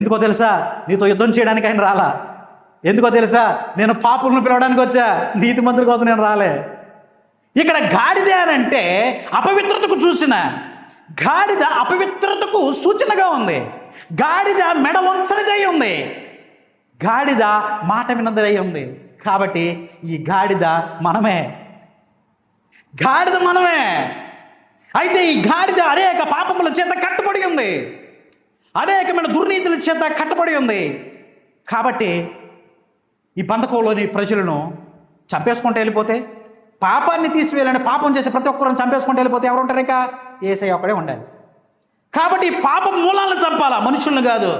ఎందుకో తెలుసా? నీతో యుద్ధం చేయడానికి ఆయన రాలా. ఎందుకో తెలుసా? నేను పాపులను పిలవడానికి వచ్చా, నీతిమంతుల కోసం నేను రాలే. ఇక్కడ గాడిద అని అంటే అపవిత్రతకు చూసిన గాడిద అపవిత్రతకు సూచనగా ఉంది. గాడిద మెడ వంచనిదై ఉంది, గాడిద మాట విన్నదై ఉంది. కాబట్టి ఈ గాడిద మనమే, గాడిద మనమే. అయితే ఈ గాడిద అనేక పాపముల చేత కట్టుబడి ఉంది, అనేకమైన దుర్నీతుల చేత కట్టుబడి ఉంది. కాబట్టి ఈ బంధకంలోని ప్రజలను చంపేసుకుంటూ వెళ్ళిపోతే, పాపాన్ని తీసివేయాలని పాపం చేసి ప్రతి ఒక్కరిని చంపేసుకుంటూ వెళ్ళిపోతే ఎవరు ఉంటారు? ఇక యేసయ్య ఒక్కడే ఉండాలి. కాబట్టి పాపం మూలాలను చంపాలా, మనుషులను కాదు.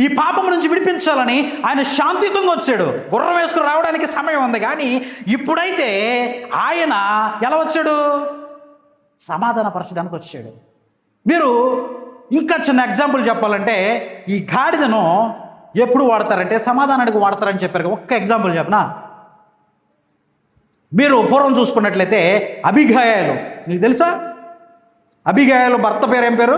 ఈ పాపం నుంచి విడిపించాలని ఆయన శాంతియుతంగా వచ్చాడు. గుర్రం వేసుకుని రావడానికి సమయం ఉంది, కానీ ఇప్పుడైతే ఆయన ఎలా వచ్చాడు? సమాధానపరచడానికి వచ్చాడు. మీరు ఇంకా చిన్న ఎగ్జాంపుల్ చెప్పాలంటే, ఈ గాడిదను ఎప్పుడు వాడతారంటే సమాధానానికి వాడతారని చెప్పారు. ఒక్క ఎగ్జాంపుల్ చెప్పనా? మీరు పూర్వం చూసుకున్నట్లయితే అబిగయలు, మీకు తెలుసా? అబిగయలు భర్త పేరు ఏం పేరు?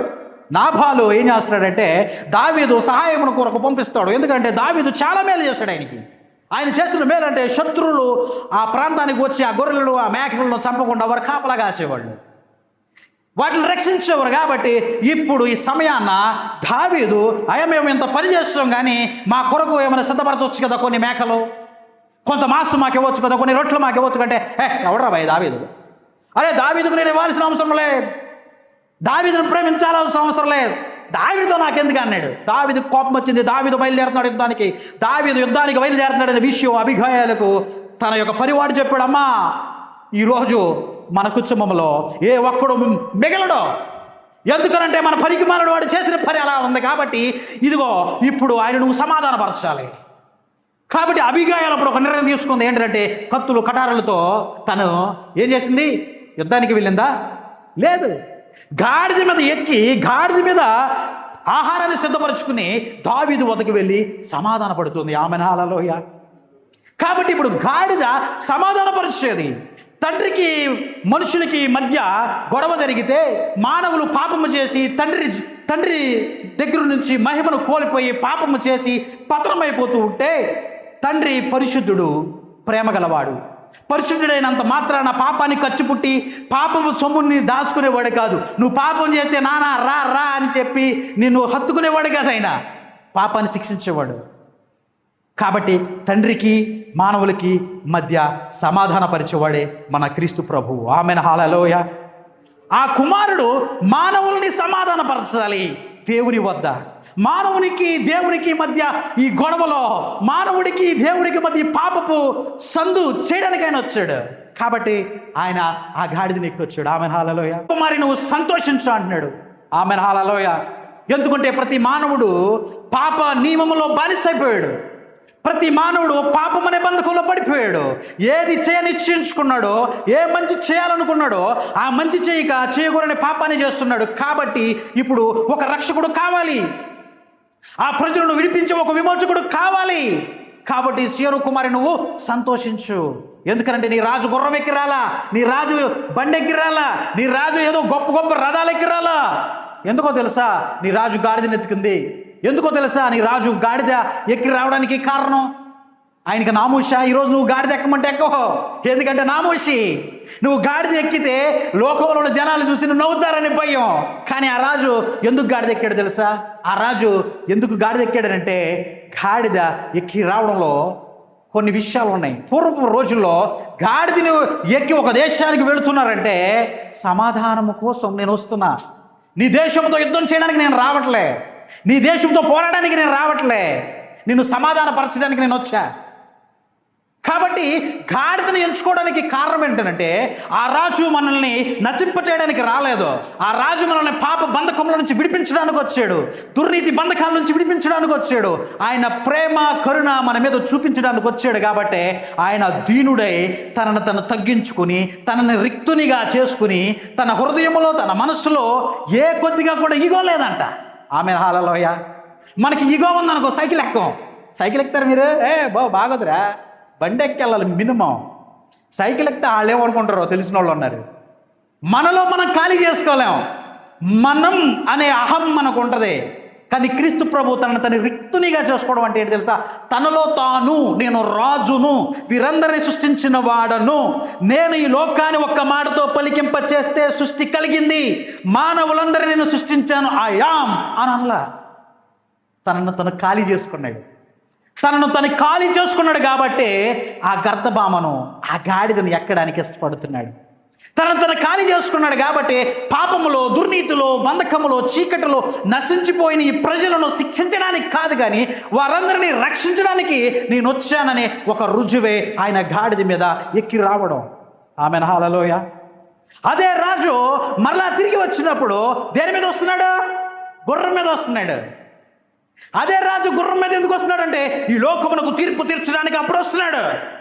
నాబాలు ఏం చేస్తున్నాడంటే దావీదు సహాయమును కొరకు పంపిస్తాడు. ఎందుకంటే దావీదు చాలా మేలు చేస్తాడు ఆయనకి. ఆయన చేసిన మేలు అంటే శత్రువులు ఆ ప్రాంతానికి వచ్చి ఆ గొర్రెలను ఆ మేకలను చంపకుండా వారు కాపలా కాసేవాళ్ళు, వాటిని రక్షించేవారు. కాబట్టి ఇప్పుడు ఈ సమయాన్న దావీదు మేము ఇంత పని చేస్తాం, కానీ మా కొరకు ఏమైనా సిద్ధపరచవచ్చు కదా, కొన్ని మేకలు, కొంత మాంసం మాకు ఇవ్వచ్చు కదా, కొన్ని రొట్టెలు మాకు ఇవ్వచ్చు కంటే ఎవడరా భయ దావీదు? అరే దావీదుకు నేను ఇవ్వాల్సిన అవసరం లేదు, దావీదును ప్రేమించాల్సిన అవసరం లేదు, దావీదుతో నాకెందుకు అన్నాడు. దావీదు కోపం వచ్చింది, దావీదు బయలుదేరుతున్నాడు యుద్ధానికి, దావీదు యుద్ధానికి బయలుదేరుతున్నాడు అనే విషయం అబిగయలకు తన యొక్క పరివాడు చెప్పాడు. అమ్మా, ఈరోజు మన కుటుంబంలో ఏ ఒక్కడు మిగలడు, ఎందుకనంటే మన పనికి మానడు వాడు చేసిన పని అలా ఉంది. కాబట్టి ఇదిగో ఇప్పుడు ఆయన నువ్వు సమాధానపరచాలి. కాబట్టి అబిగయలు అప్పుడు ఒక నిర్ణయం తీసుకుంది. ఏంటంటే కత్తులు కటారులతో తను ఏం చేసింది? యుద్ధానికి వెళ్ళిందా? లేదు. గాడిద మీద ఎక్కి గాడిద మీద ఆహారాన్ని సిద్ధపరచుకుని దావీదు వద్దకు వెళ్ళి సమాధాన పడుతుంది. Amen hallelujah. కాబట్టి ఇప్పుడు గాడిద సమాధానపరిచేది. తండ్రికి మనుషులకి మధ్య గొడవ జరిగితే, మానవులు పాపము చేసి తండ్రి దగ్గర నుంచి మహిమను కోల్పోయి పాపము చేసి పతనమైపోతూ ఉంటే, తండ్రి పరిశుద్ధుడు, ప్రేమ గలవాడు. పరిశుద్ధుడైనంత మాత్రాన పాపాన్ని ఖర్చుపుట్టి పాపము సొమ్ముని దాచుకునేవాడు కాదు. నువ్వు పాపం చేస్తే నానా రా రా అని చెప్పి నిన్ను హత్తుకునేవాడు కాదు, ఆయన పాపాన్ని శిక్షించేవాడు. కాబట్టి తండ్రికి మానవులకి మధ్య సమాధానపరిచేవాడే మన క్రీస్తు ప్రభువు. Amen hallelujah. ఆ కుమారుడు మానవుల్ని సమాధానపరచాలి దేవుని వద్ద. మానవునికి దేవునికి మధ్య ఈ గొడవలో, మానవుడికి దేవునికి మధ్య పాపపు సందు చేయడానికి ఆయన వచ్చాడు. కాబట్టి ఆయన ఆ గాడిదని ఎక్కి వచ్చాడు. Amen hallelujah. కుమారి నువ్వు సంతోషించు అంటున్నాడు. Amen hallelujah. ఎందుకంటే ప్రతి మానవుడు పాప నియమములో బానిసైపోయాడు. ప్రతి మానవుడు పాపం అనే బంధకంలో పడిపోయాడు. ఏది చేయనిశ్చయించుకున్నాడో, ఏ మంచి చేయాలనుకున్నాడో ఆ మంచి చేయకూడని పాపాన్ని చేస్తున్నాడు. కాబట్టి ఇప్పుడు ఒక రక్షకుడు కావాలి, ఆ ప్రజలను విడిపించే ఒక విమోచకుడు కావాలి. కాబట్టి సీయోను కుమారి నువ్వు సంతోషించు. ఎందుకంటే నీ రాజు గుర్రం ఎక్కిరాలా, నీ రాజు బండి ఎక్కిరాలా, నీ రాజు ఏదో గొప్ప గొప్ప రథాలు ఎక్కిరాలా. ఎందుకో తెలుసా? నీ రాజు గాడిదని ఎత్తుకుంది. ఎందుకో తెలుసా? నీ రాజు గాడిద ఎక్కి రావడానికి కారణం ఆయనకి నామూష. ఈరోజు నువ్వు గాడిద ఎక్కమంటే ఎక్కో, ఎందుకంటే నామూషి. నువ్వు గాడిద ఎక్కితే లోకంలో ఉన్న జనాలు చూసి నువ్వు నవ్వుతారని భయం. కానీ ఆ రాజు ఎందుకు గాడిద ఎక్కాడు తెలుసా? ఆ రాజు ఎందుకు గాడిద ఎక్కాడనంటే, గాడిద ఎక్కి రావడంలో కొన్ని విషయాలు ఉన్నాయి. పూర్వపు రోజుల్లో గాడిదని ఎక్కి ఒక దేశానికి వెళుతున్నారంటే సమాధానము కోసం నేను వస్తున్నా, నీ దేశంతో యుద్ధం చేయడానికి నేను రావట్లే, నీ దేశంతో పోరాడడానికి నేను రావట్లే, నిన్ను సమాధానపరచడానికి నేను వచ్చా. కాబట్టి గాడిదను ఎంచుకోవడానికి కారణం ఏంటంటే, ఆ రాజు మనల్ని నశింపచేయడానికి రాలేదు. ఆ రాజు మనల్ని పాప బంధకంలో నుంచి విడిపించడానికి వచ్చాడు, దుర్నీతి బంధకాల నుంచి విడిపించడానికి వచ్చాడు. ఆయన ప్రేమ కరుణ మన మీద చూపించడానికి వచ్చాడు. కాబట్టి ఆయన దీనుడై తనను తగ్గించుకుని, తనని రిక్తునిగా చేసుకుని, తన హృదయంలో తన మనస్సులో ఏ కొద్దిగా కూడా ఈగో లేదంట. Amen hallelujah. మనకి ఈగో ఉందనుకో, సైకిల్ ఎక్కుతారు మీరు, బాగోదురా, బండి ఎక్కి వెళ్ళాలి మినిమం. సైకిల్ ఎక్కితే వాళ్ళు ఏమనుకుంటారో తెలిసిన వాళ్ళు ఉన్నారు. మనలో మనం ఖాళీ చేసుకోలేం. మనం అనే అహం మనకు ఉంటుంది. కానీ క్రీస్తు ప్రభు తనని రిక్తునిగా చేసుకోవడం అంటే ఏంటి తెలుసా? తనలో తాను నేను రాజును, వీరందరినీ సృష్టించిన వాడను, నేను ఈ లోకాన్ని ఒక్క మాటతో పలికింప చేస్తే సృష్టి కలిగింది, మానవులందరినీ నేను సృష్టించాను, ఐ యామ్ అని అనలా. తనను తను ఖాళీ చేసుకున్నాడు. తనను తను ఖాళీ చేసుకున్నాడు కాబట్టి ఆ గర్దభామను, ఆ గాడిదను ఎక్కడానికి ఇష్టపడుతున్నాడు. తనను తను ఖాళీ చేసుకున్నాడు కాబట్టి పాపములో, దుర్నీతిలో, బంధకములో, చీకటిలో నశించిపోయిన ఈ ప్రజలను శిక్షించడానికి కాదు, కానీ వారందరినీ రక్షించడానికి నేను వచ్చాననే ఒక రుజువే ఆయన గాడిద మీద ఎక్కి రావడం. Amen hallelujah. అదే రాజు మరలా తిరిగి వచ్చినప్పుడు దేని మీద వస్తున్నాడు? గుర్రం మీద వస్తున్నాడు. అదే రాజు గుర్రం మీద ఎందుకు వస్తున్నాడు అంటే ఈ లోకమునకు తీర్పు తీర్చడానికి అప్పుడు వస్తున్నాడు.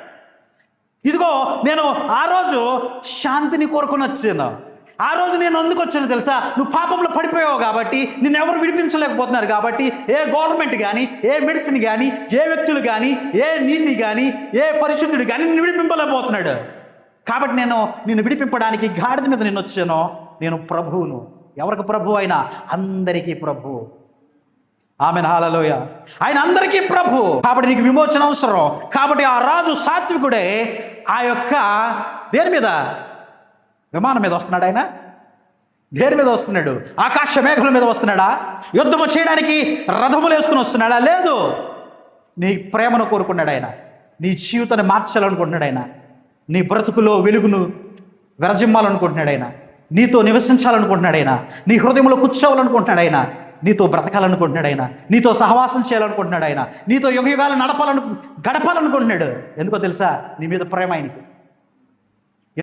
ఇదిగో నేను ఆ రోజు శాంతిని కోరుకొని వచ్చాను. ఆ రోజు నేను ఎందుకు వచ్చాను తెలుసా? నువ్వు పాపంలో పడిపోయావు కాబట్టి, నిన్ను ఎవరు విడిపించలేకపోతున్నారు కాబట్టి, ఏ గవర్నమెంట్ కానీ, ఏ మెడిసిన్ కానీ, ఏ వ్యక్తులు కానీ, ఏ నీతి కానీ, ఏ పరిశుద్ధుడు కానీ నిన్ను విడిపింపలేకపోతున్నాడు. కాబట్టి నేను నిన్ను విడిపింపడానికి గాడిద మీద నేను వచ్చాను. నేను ప్రభువును. ఎవరికి ప్రభు? అయినా అందరికీ ప్రభు. Amen hallelujah. ఆయన అందరికీ ప్రభు కాబట్టి నీకు విమోచన అవసరం. కాబట్టి ఆ రాజు సాత్వికుడే ఆ యొక్క దేని మీద? విమానం మీద వస్తున్నాడు. ఆయన దేని మీద వస్తున్నాడు? ఆకాశ మేఘల మీద వస్తున్నాడా? యుద్ధము చేయడానికి రథములు వేసుకుని వస్తున్నాడా? లేదు. నీ ప్రేమను కోరుకున్నాడు ఆయన. నీ జీవితాన్ని మార్చాలనుకుంటున్నాడు ఆయన. నీ బ్రతుకులో వెలుగును విరజిమ్మాలనుకుంటున్నాడు ఆయన. నీతో నివసించాలనుకుంటున్నాడు ఆయన. నీ హృదయంలో కూర్చోవాలనుకుంటున్నాడు ఆయన. నీతో బ్రతకాలనుకుంటున్నాడు ఆయన. నీతో సహవాసం చేయాలనుకుంటున్నాడు ఆయన. నీతో యుగయుగాలు గడపాలనుకుంటున్నాడు. ఎందుకో తెలుసా? నీ మీద ప్రేమ ఆయనకి.